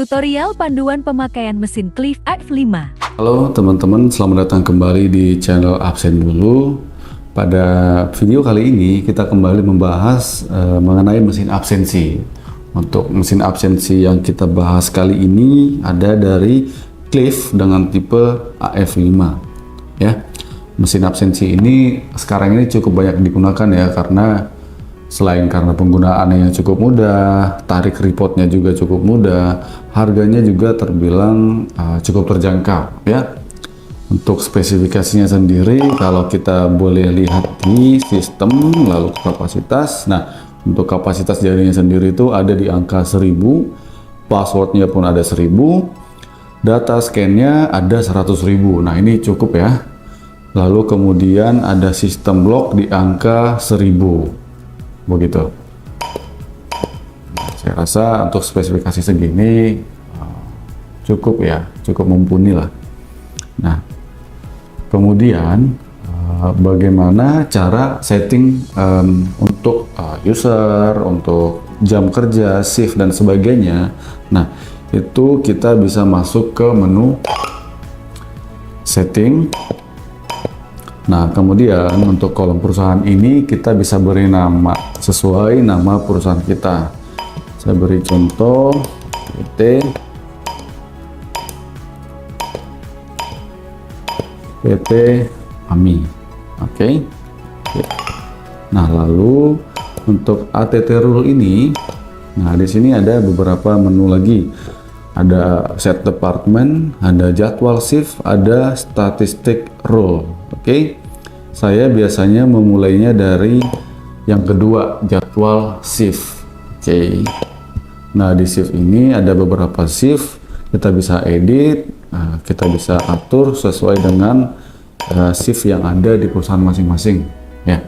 Tutorial panduan pemakaian mesin Cliff F5. Halo teman-teman, selamat datang kembali di channel Absen Dulu. Pada video kali ini kita kembali membahas mengenai mesin absensi. Untuk mesin absensi yang kita bahas kali ini ada dari Cliff dengan tipe AF5 ya. Mesin absensi ini sekarang ini cukup banyak digunakan ya, karena selain karena penggunaannya yang cukup mudah, tarik reportnya juga cukup mudah, harganya juga terbilang cukup terjangkau ya. Untuk spesifikasinya sendiri, kalau kita boleh lihat di sistem lalu kapasitas, nah untuk kapasitas jaringannya sendiri itu ada di angka 1000, passwordnya pun ada 1000, data scan-nya ada 100.000. Nah ini cukup ya. Lalu kemudian ada sistem lock di angka 1000. Begitu. Saya rasa untuk spesifikasi segini cukup ya, cukup mumpuni lah. Nah, kemudian bagaimana cara setting untuk user, untuk jam kerja, shift dan sebagainya. Nah, itu kita bisa masuk ke menu setting. Nah, kemudian untuk kolom perusahaan ini kita bisa beri nama sesuai nama perusahaan kita. Saya beri contoh PT AMI. Oke. Nah, lalu untuk ATT rule ini, nah di sini ada beberapa menu lagi. Ada set department, ada jadwal shift, ada statistik rule. Oke. Saya biasanya memulainya dari yang kedua, jadwal shift. Oke. Nah, di shift ini ada beberapa shift, kita bisa edit, kita bisa atur sesuai dengan shift yang ada di perusahaan masing-masing ya.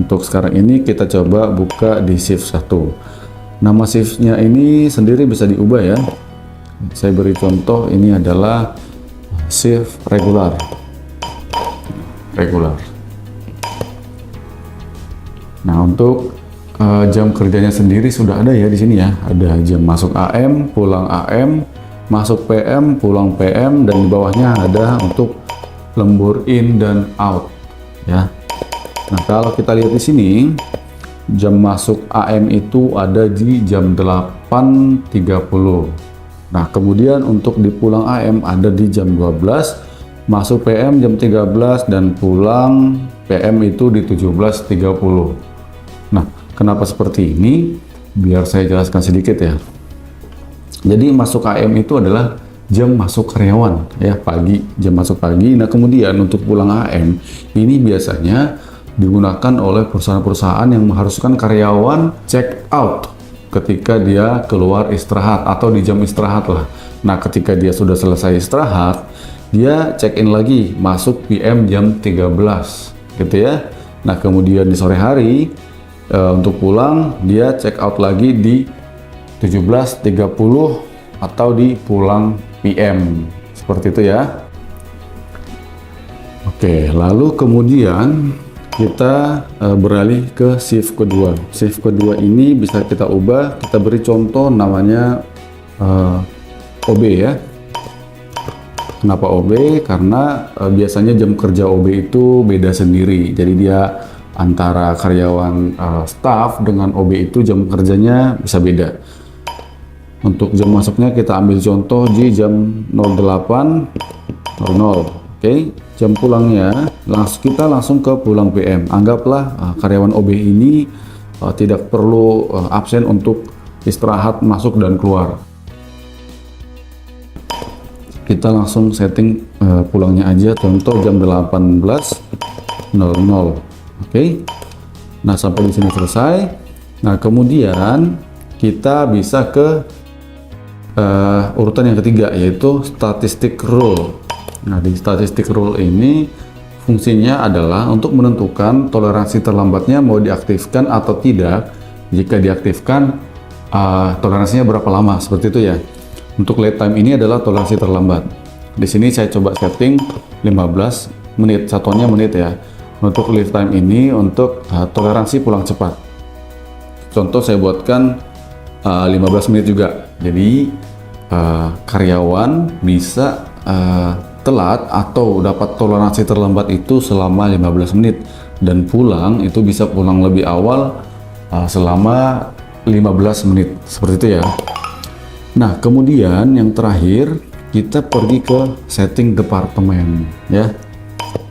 Untuk sekarang ini kita coba buka di shift 1. Nama shiftnya ini sendiri bisa diubah ya. Saya beri contoh, ini adalah shift regular. Nah, untuk jam kerjanya sendiri sudah ada ya di sini ya. Ada jam masuk AM, pulang AM, masuk PM, pulang PM, dan di bawahnya ada untuk lembur in dan out ya. Nah, kalau kita lihat di sini, jam masuk AM itu ada di jam 8.30. Nah, kemudian untuk di pulang AM ada di jam 12, masuk PM jam 13, dan pulang PM itu di 17.30. Nah, kenapa seperti ini? Biar saya jelaskan sedikit ya. Jadi masuk AM itu adalah jam masuk karyawan ya, pagi, jam masuk pagi. Nah, kemudian untuk pulang AM ini biasanya digunakan oleh perusahaan-perusahaan yang mengharuskan karyawan check out ketika dia keluar istirahat atau di jam istirahat lah. Nah, ketika dia sudah selesai istirahat, dia check in lagi, masuk PM jam 13 gitu ya. Nah, kemudian di sore hari untuk pulang, dia check out lagi di 17.30 atau di pulang PM, seperti itu ya. Oke, lalu kemudian kita beralih ke shift kedua. Shift kedua ini bisa kita ubah, kita beri contoh namanya OB ya. Kenapa OB? Karena biasanya jam kerja OB itu beda sendiri. Jadi dia antara karyawan staff dengan OB itu jam kerjanya bisa beda. Untuk jam masuknya kita ambil contoh di jam 08.00. Oke, jam pulangnya kita langsung ke pulang PM. Anggaplah karyawan OB ini tidak perlu absen untuk istirahat, masuk dan keluar. Kita langsung setting pulangnya aja, contoh jam 18.00. Oke. Nah, sampai di sini selesai. Nah, kemudian kita bisa ke urutan yang ketiga, yaitu statistik rule. Nah, di statistik rule ini fungsinya adalah untuk menentukan toleransi terlambatnya mau diaktifkan atau tidak. Jika diaktifkan, toleransinya berapa lama, seperti itu ya. Untuk lead time ini adalah toleransi terlambat. Di sini saya coba setting 15 menit, satuannya menit ya. Untuk lead time ini untuk toleransi pulang cepat. Contoh saya buatkan 15 menit juga. Jadi karyawan bisa telat atau dapat toleransi terlambat itu selama 15 menit, dan pulang itu bisa pulang lebih awal selama 15 menit, seperti itu ya. Nah, kemudian yang terakhir kita pergi ke setting departemen ya.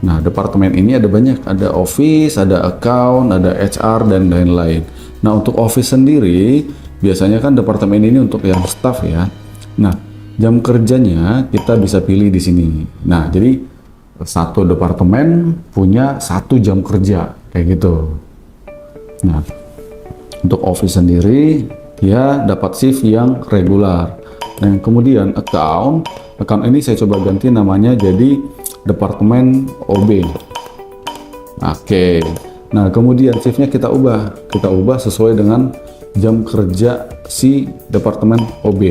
Nah, departemen ini ada banyak, ada office, ada account, ada HR dan lain-lain. Nah, untuk office sendiri biasanya kan departemen ini untuk yang staff ya. Nah, jam kerjanya kita bisa pilih di sini. Nah, jadi satu departemen punya satu jam kerja kayak gitu. Nah, untuk office sendiri dia dapat shift yang regular. Nah, kemudian account ini saya coba ganti namanya jadi departemen OB. Oke. Nah, kemudian shiftnya kita ubah sesuai dengan jam kerja si departemen OB.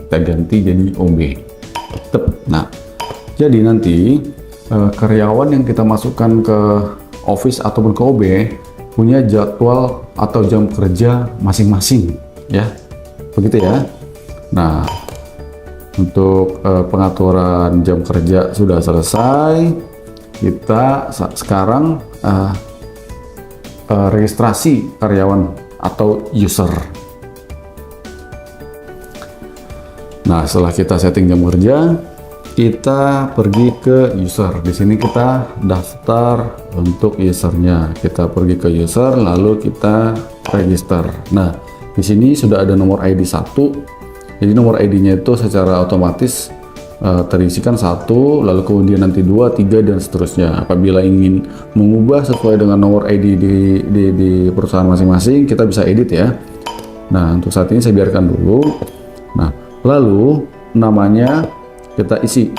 Kita ganti jadi OB. Nah, jadi nanti karyawan yang kita masukkan ke office ataupun ke OB punya jadwal atau jam kerja masing-masing ya, begitu ya. Nah, untuk pengaturan jam kerja sudah selesai. Kita sekarang registrasi karyawan atau user. Nah, setelah kita setting jam kerja, kita pergi ke user. Di sini kita daftar untuk usernya. Kita pergi ke user, lalu kita register. Nah, di sini sudah ada nomor ID 1. Jadi nomor ID-nya itu secara otomatis terisikan 1, lalu kemudian nanti 2, 3 dan seterusnya. Apabila ingin mengubah sesuai dengan nomor ID di perusahaan masing-masing, kita bisa edit ya. Nah, untuk saat ini saya biarkan dulu. Nah, lalu namanya kita isi.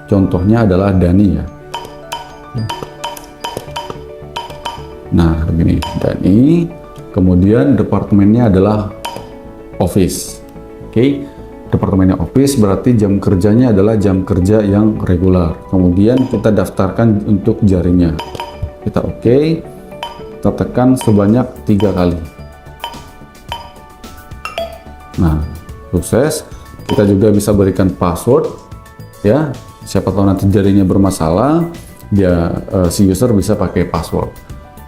Contohnya adalah Dani ya. Nah, begini, Dani. Kemudian departemennya adalah office. Oke. Departemennya office berarti jam kerjanya adalah jam kerja yang regular. Kemudian kita daftarkan untuk jaringnya. Kita oke. Kita tekan sebanyak 3 kali. Nah, sukses. Kita juga bisa berikan password ya. Siapa tahu nanti jaringnya bermasalah, dia si user bisa pakai password.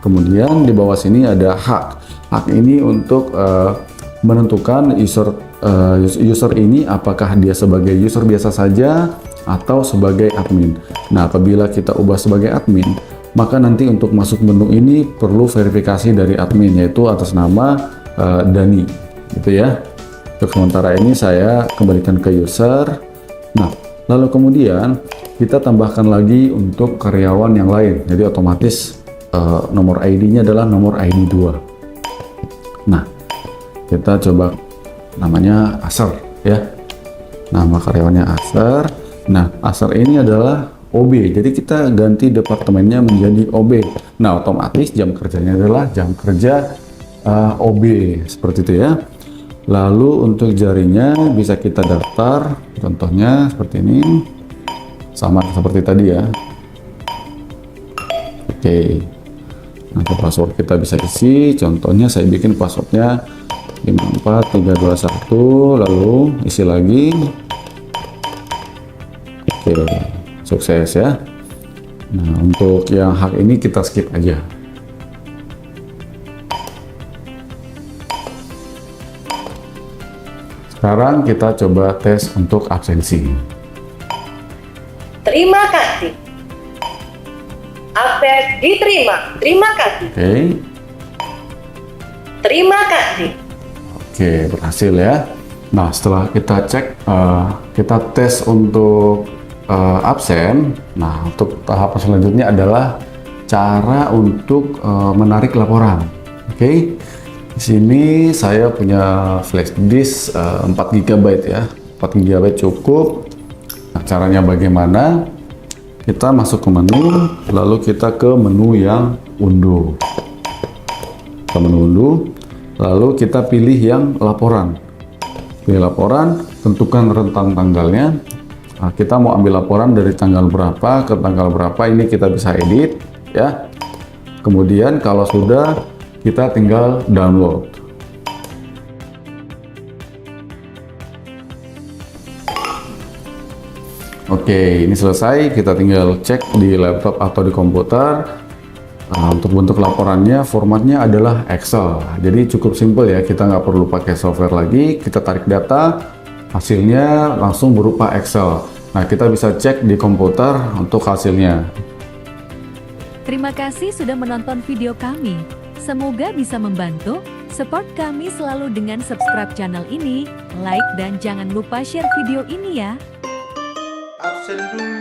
Kemudian di bawah sini ada hak. Hak ini untuk menentukan user ini apakah dia sebagai user biasa saja atau sebagai admin. Nah, apabila kita ubah sebagai admin, maka nanti untuk masuk menu ini perlu verifikasi dari admin, yaitu atas nama Dani, gitu ya. Untuk sementara ini saya kembalikan ke user. Nah, lalu kemudian kita tambahkan lagi untuk karyawan yang lain. Jadi otomatis nomor ID-nya adalah nomor ID 2. Nah, kita coba namanya Asar ya. Nama karyawannya Asar. Nah, Asar ini adalah OB. Jadi kita ganti departemennya menjadi OB. Nah, otomatis jam kerjanya adalah jam kerja OB, seperti itu ya. Lalu untuk jarinya bisa kita daftar, contohnya seperti ini, sama seperti tadi ya. Oke, nanti password kita bisa isi, contohnya saya bikin passwordnya 54321, lalu isi lagi. Oke, sukses ya. Nah, untuk yang hak ini kita skip aja. Sekarang kita coba tes untuk absensi. Terima kasih. Absen diterima. Terima kasih. Oke. Terima kasih. Oke, berhasil ya. Nah, setelah kita cek, kita tes untuk absen. Nah, untuk tahapan selanjutnya adalah cara untuk menarik laporan. Oke. Di sini saya punya flash disk 4 GB ya. 4 GB cukup. Nah, caranya bagaimana? Kita masuk ke menu, lalu kita ke menu yang unduh. Ke menu unduh, lalu kita pilih yang laporan. Pilih laporan, tentukan rentang tanggalnya. Nah, kita mau ambil laporan dari tanggal berapa ke tanggal berapa, ini kita bisa edit ya. Kemudian kalau sudah, kita tinggal download. Oke, ini selesai. Kita tinggal cek di laptop atau di komputer. Nah, untuk bentuk laporannya, formatnya adalah Excel. Jadi cukup simpel ya, kita nggak perlu pakai software lagi. Kita tarik data, hasilnya langsung berupa Excel. Nah, kita bisa cek di komputer untuk hasilnya. Terima kasih sudah menonton video kami. Semoga bisa membantu. Support kami selalu dengan subscribe channel ini, like dan jangan lupa share video ini ya. Absen dulu.